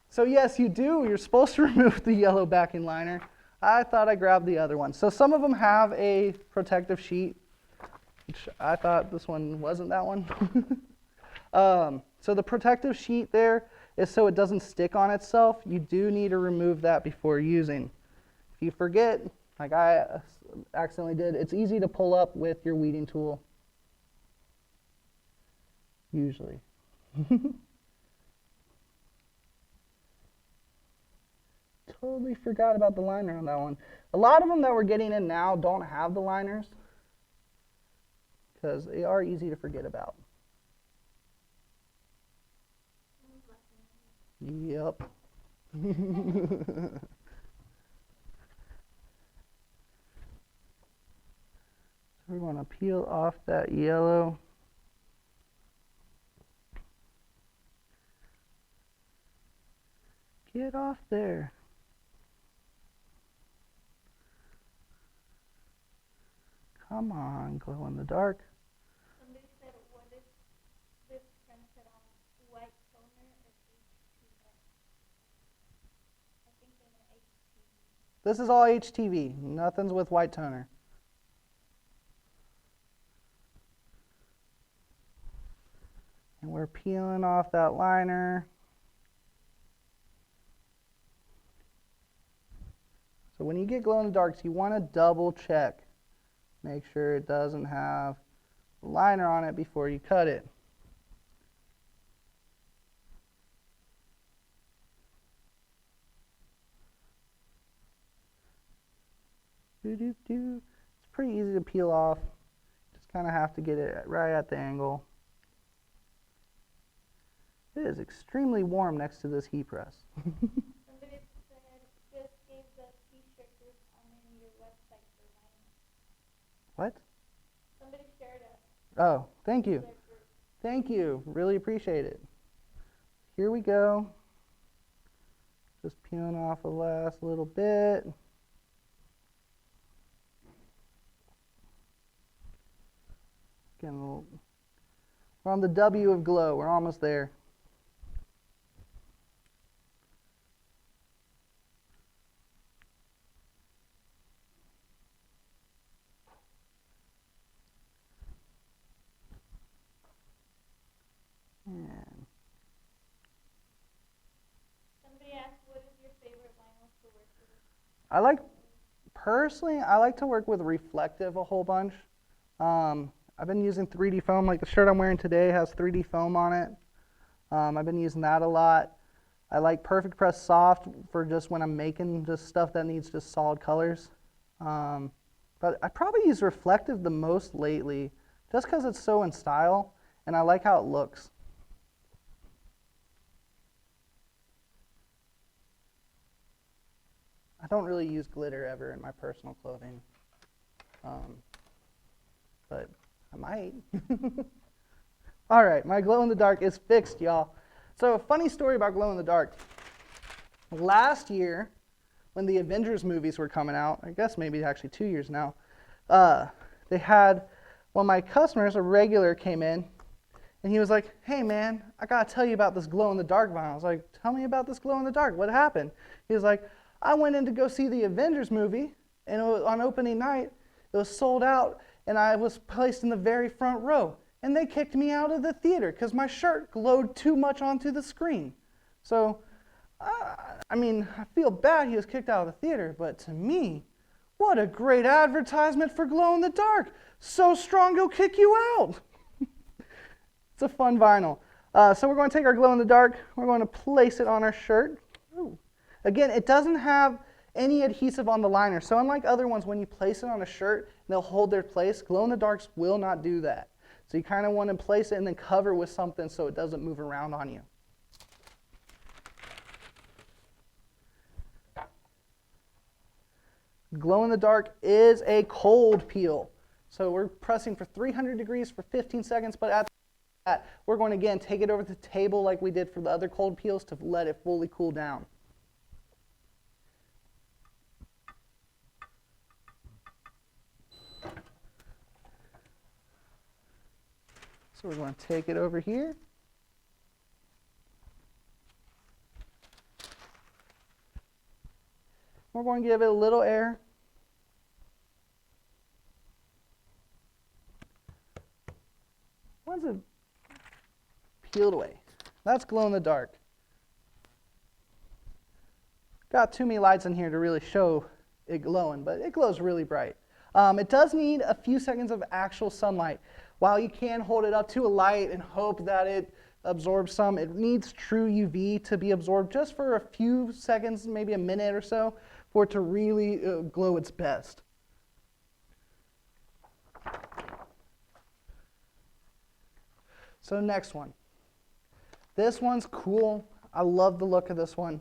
So yes, you do. You're supposed to remove the yellow backing liner. I thought I grabbed the other one. So some of them have a protective sheet, which I thought this one wasn't that one. So the protective sheet there is so it doesn't stick on itself. You do need to remove that before using. If you forget, like I accidentally did, it's easy to pull up with your weeding tool, usually. Totally forgot about the liner on that one. A lot of them that we're getting in now don't have the liners because they are easy to forget about. Yep. We're going to peel off that yellow. Get off there. Come on, glow in the dark. Somebody said, what is this printed on white toner or HTV? I think they meant HTV. This is all HTV. Nothing's with white toner. And we're peeling off that liner. So when you get glow in the darks, you want to double check. Make sure it doesn't have a liner on it before you cut it. It's pretty easy to peel off. Just kind of have to get it right at the angle. It is extremely warm next to this heat press. Somebody said, just gave the t-shirt group I'm in your website for vinyl. What? Somebody shared it. Oh, thank you. Their group. Thank you. Really appreciate it. Here we go. Just peeling off the last little bit. Getting a little, we're on the W of glow. We're almost there. And Somebody asked, what is your favorite vinyl to work with? personally, I like to work with reflective a whole bunch. I've been using 3D foam, like the shirt I'm wearing today has 3D foam on it. I've been using that a lot. I like PerfecPress Soft for just when I'm making just stuff that needs just solid colors. But I probably use reflective the most lately just because it's so in style and I like how it looks. I don't really use glitter ever in my personal clothing, but I might. All right, my glow in the dark is fixed, y'all. So a funny story about glow in the dark. Last year, when the Avengers movies were coming out, I guess maybe actually 2 years now, they had one of my customers, a regular, came in, and he was like, hey man, I gotta tell you about this glow in the dark vinyl. I was like, tell me about this glow in the dark, what happened? He was like, I went in to go see the Avengers movie, and it was on opening night, it was sold out, and I was placed in the very front row. And they kicked me out of the theater because my shirt glowed too much onto the screen. So, I mean, I feel bad he was kicked out of the theater, but to me, what a great advertisement for glow in the dark. So strong it'll kick you out. It's a fun vinyl. So we're going to take our glow in the dark, we're going to place it on our shirt. Ooh. Again, it doesn't have any adhesive on the liner. So unlike other ones, when you place it on a shirt, they'll hold their place. Glow in the darks will not do that. So you kind of want to place it and then cover with something so it doesn't move around on you. Glow in the dark is a cold peel. So we're pressing for 300 degrees for 15 seconds, but at that, we're going to again take it over to the table like we did for the other cold peels to let it fully cool down. So we're going to take it over here. We're going to give it a little air. Once it peeled away, that's glow in the dark. Got too many lights in here to really show it glowing, but it glows really bright. It does need a few seconds of actual sunlight. While you can hold it up to a light and hope that it absorbs some, it needs true UV to be absorbed just for a few seconds, maybe a minute or so, for it to really glow its best. So next one. This one's cool. I love the look of this one.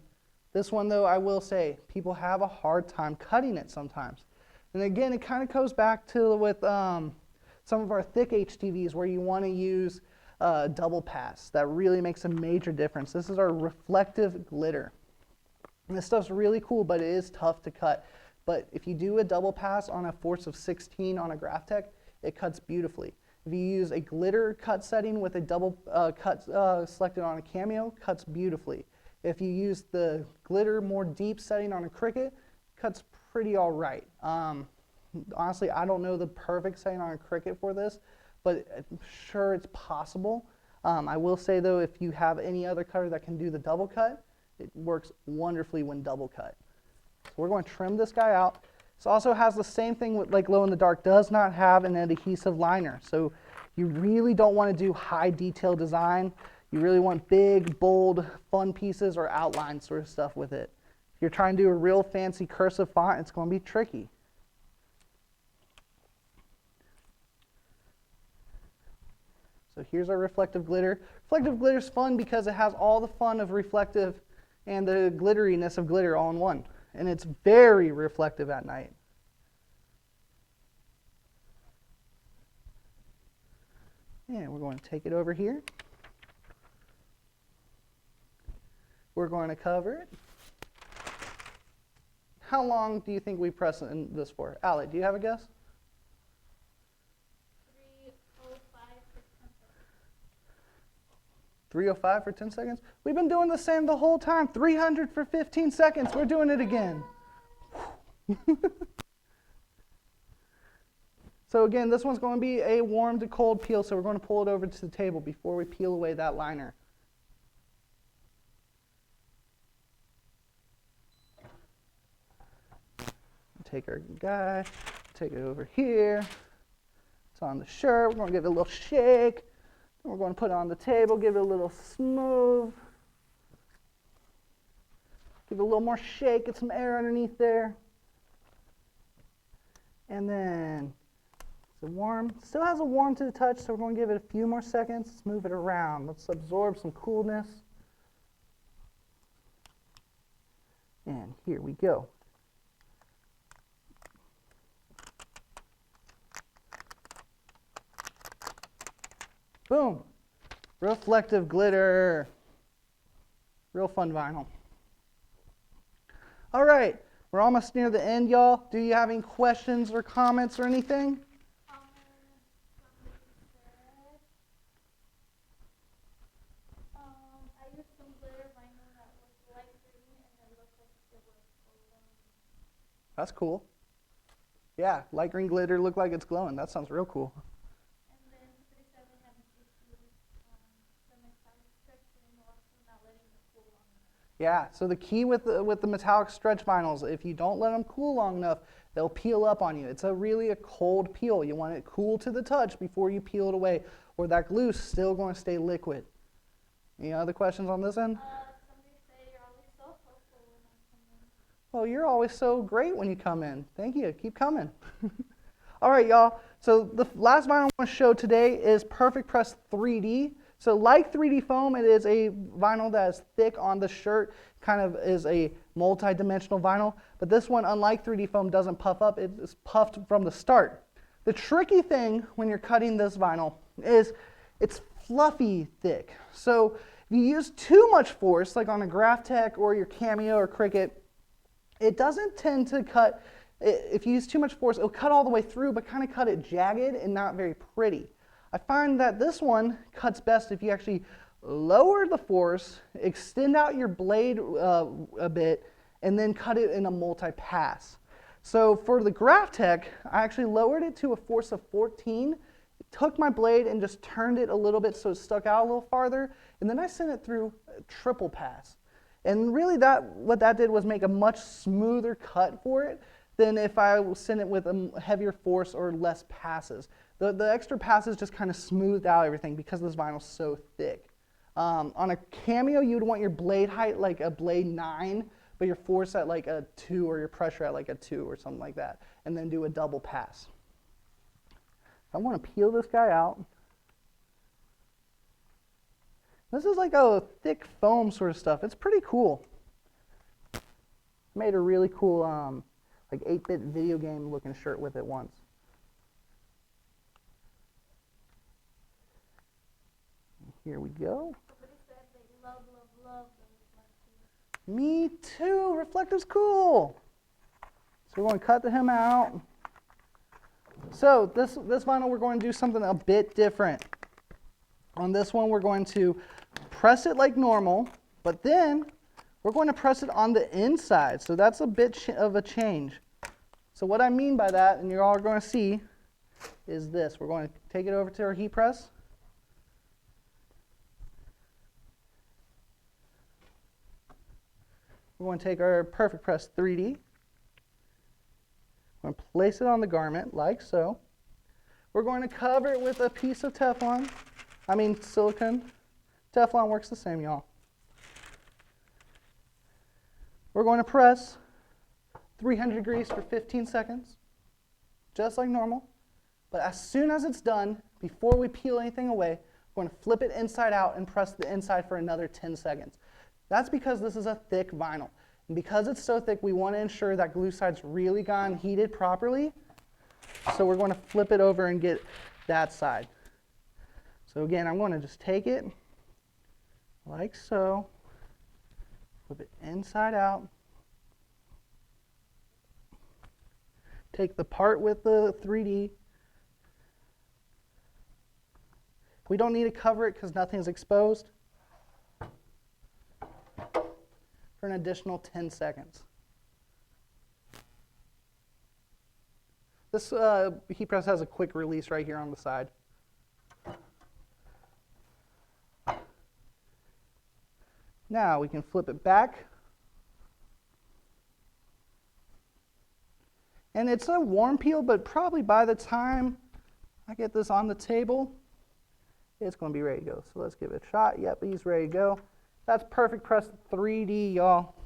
This one, though, I will say, people have a hard time cutting it sometimes. And again, it kind of goes back to with some of our thick HTVs where you want to use double pass. That really makes a major difference. This is our reflective glitter. And this stuff's really cool, but it is tough to cut. But if you do a double pass on a force of 16 on a Graphtec, it cuts beautifully. If you use a glitter cut setting with a double cut selected on a Cameo, cuts beautifully. If you use the glitter more deep setting on a Cricut, cuts pretty all right. Honestly, I don't know the perfect setting on a Cricut for this, but I'm sure it's possible. I will say though, if you have any other cutter that can do the double cut, it works wonderfully when double cut. So we're going to trim this guy out. This also has the same thing with like glow in the dark, does not have an adhesive liner. So you really don't want to do high detail design. You really want big, bold, fun pieces or outline sort of stuff with it. If you're trying to do a real fancy cursive font, it's going to be tricky. So here's our reflective glitter. Reflective glitter is fun because it has all the fun of reflective and the glitteriness of glitter all in one. And it's very reflective at night. And we're going to take it over here. We're going to cover it. How long do you think we press in this for? Allie, do you have a guess? 305 for 10 seconds? We've been doing the same the whole time. 300 for 15 seconds. We're doing it again. So again, this one's going to be a warm to cold peel, so we're going to pull it over to the table before we peel away that liner. Take our guy, take it over here. It's on the shirt. We're going to give it a little shake. We're going to put it on the table, give it a little smooth. Give it a little more shake, get some air underneath there. And then it's warm. Still has a warm to the touch, so we're going to give it a few more seconds. Let's move it around. Let's absorb some coolness. And here we go. Boom. Reflective glitter. Real fun vinyl. All right. We're almost near the end, y'all. Do you have any questions or comments or anything? I used some glitter vinyl that was light green and it looked like it was glowing. That's cool. Yeah, light green glitter looked like it's glowing. That sounds real cool. Yeah, so the key with the metallic stretch vinyls, if you don't let them cool long enough, they'll peel up on you. It's really a cold peel. You want it cool to the touch before you peel it away, or that glue's still going to stay liquid. Any other questions on this end? Somebody say you're always so helpful when I come in. Well, you're always so great when you come in. Thank you. Keep coming. All right, y'all. So the last vinyl I want to show today is PerfecPress 3D. So like 3D foam, it is a vinyl that is thick on the shirt, kind of is a multi-dimensional vinyl. But this one, unlike 3D foam, doesn't puff up. It is puffed from the start. The tricky thing when you're cutting this vinyl is it's fluffy thick. So if you use too much force, like on a Graphtec or your Cameo or Cricut, it doesn't tend to cut. If you use too much force, it'll cut all the way through, but kind of cut it jagged and not very pretty. I find that this one cuts best if you actually lower the force, extend out your blade a bit, and then cut it in a multi-pass. So for the Graphtec, I actually lowered it to a force of 14, took my blade and just turned it a little bit so it stuck out a little farther, and then I sent it through a triple pass. And really what that did was make a much smoother cut for it than if I sent it with a heavier force or less passes. The extra passes just kind of smoothed out everything because this vinyl's so thick. On a Cameo, you'd want your blade height like a blade 9, but your force at like a 2 or your pressure at like a 2 or something like that, and then do a double pass. I want to peel this guy out. This is like a thick foam sort of stuff. It's pretty cool. Made a really cool like 8-bit video game looking shirt with it once. Here we go. Somebody said they love the reflective. Me too. Reflective's cool. So we're going to cut him out. So this vinyl, we're going to do something a bit different. On this one, we're going to press it like normal, but then we're going to press it on the inside. So that's a bit of a change. So what I mean by that, and you're all going to see, is this. We're going to take it over to our heat press. We're going to take our PerfecPress 3D. We're going to place it on the garment like so. We're going to cover it with a piece of silicone. Teflon works the same, y'all. We're going to press 300 degrees for 15 seconds, just like normal. But as soon as it's done, before we peel anything away, we're going to flip it inside out and press the inside for another 10 seconds. That's because this is a thick vinyl. And because it's so thick, we want to ensure that glue side's really gone heated properly. So we're going to flip it over and get that side. So again, I'm going to just take it like so, flip it inside out. Take the part with the 3D. We don't need to cover it because nothing's exposed. For an additional 10 seconds. This heat press has a quick release right here on the side. Now we can flip it back. And it's a warm peel, but probably by the time I get this on the table, it's going to be ready to go. So let's give it a shot. Yep, he's ready to go. That's PerfecPress 3D, y'all.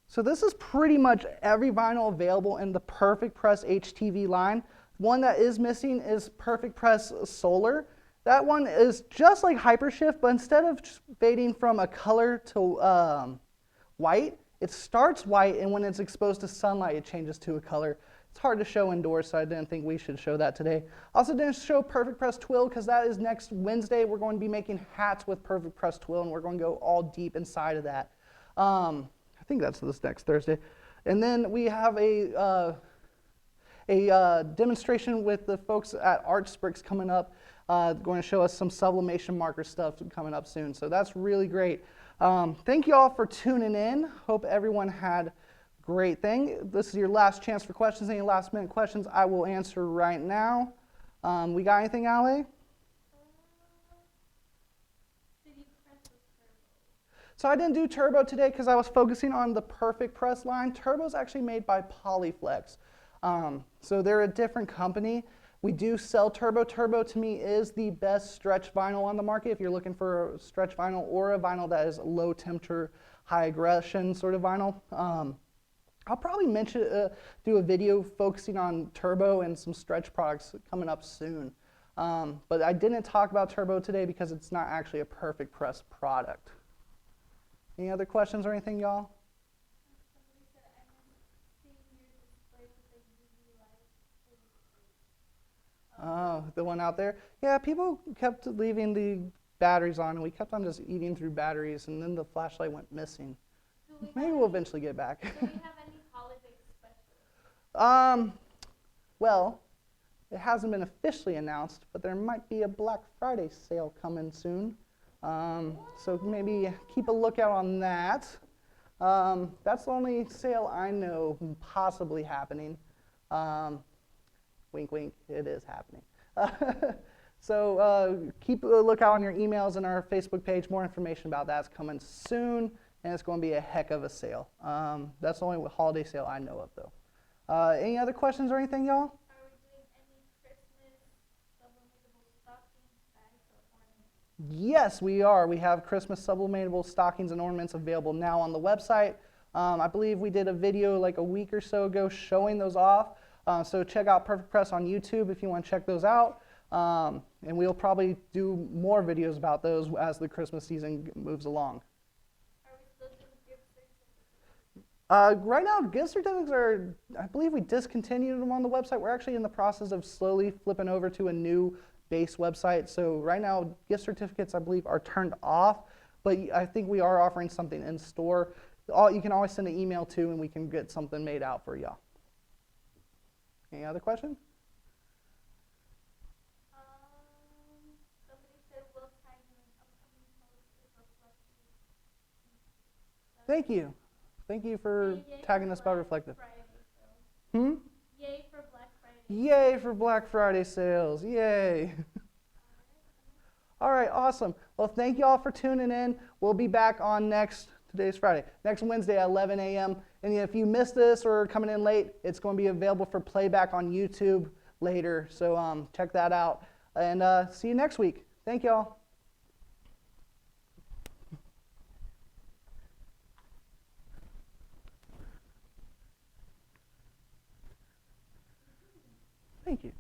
So this is pretty much every vinyl available in the PerfecPressHTV line. One that is missing is PerfecPress Solar. That one is just like Hypershift, but instead of fading from a color to white, it starts white, and when it's exposed to sunlight, it changes to a color. It's hard to show indoors, so I didn't think we should show that today. Also didn't show PerfecPress Twill because that is next Wednesday. We're going to be making hats with PerfecPress Twill, and we're going to go all deep inside of that. I think that's this next Thursday. And then we have a demonstration with the folks at Artsprix coming up, going to show us some sublimation marker stuff coming up soon. So that's really great. Thank you all for tuning in. Hope everyone had great thing. This is your last chance for questions. Any last minute questions I will answer right now. We got anything, Ale? Did you press the turbo? So I didn't do turbo today because I was focusing on the PerfecPress line. Turbo is actually made by Polyflex. So they're a different company. We do sell turbo. Turbo to me is the best stretch vinyl on the market if you're looking for a stretch vinyl or a vinyl that is low temperature, high aggression sort of vinyl. I'll probably do a video focusing on turbo and some stretch products coming up soon. But I didn't talk about turbo today because it's not actually a PerfecPress product. Any other questions or anything, y'all? Somebody said I remember seeing your the one out there. Yeah, people kept leaving the batteries on, and we kept on just eating through batteries, and then the flashlight went missing. Maybe we'll eventually get back. Do we have any holiday specials? Well, it hasn't been officially announced, but there might be a Black Friday sale coming soon. So maybe keep a lookout on that. That's the only sale I know possibly happening. Wink, wink, it is happening. So keep a lookout on your emails and our Facebook page. More information about that's coming soon, and it's going to be a heck of a sale. That's the only holiday sale I know of, though. Any other questions or anything, y'all? Are we doing any Christmas sublimatable stockings, bags, or ornaments? Yes, we are. We have Christmas sublimatable stockings and ornaments available now on the website. I believe we did a video like a week or so ago showing those off. So check out PerfecPress on YouTube if you want to check those out. And we'll probably do more videos about those as the Christmas season moves along. Are we still doing gift certificates? Right now, gift certificates are, I believe we discontinued them on the website. We're actually in the process of slowly flipping over to a new base website. So right now, gift certificates, I believe, are turned off. But I think we are offering something in store. You can always send an email to, and we can get something made out for y'all. Any other questions? Somebody said we'll tag you in upcoming posts if Reflective. Thank you. Thank you for tagging us about Reflective. Yay for Black Friday. Yay for Black Friday sales. Yay. All right, awesome. Well, thank you all for tuning in. We'll be back on today's Friday, next Wednesday at 11 a.m. And if you missed this or are coming in late, it's going to be available for playback on YouTube later. So check that out. And see you next week. Thank y'all. Thank you.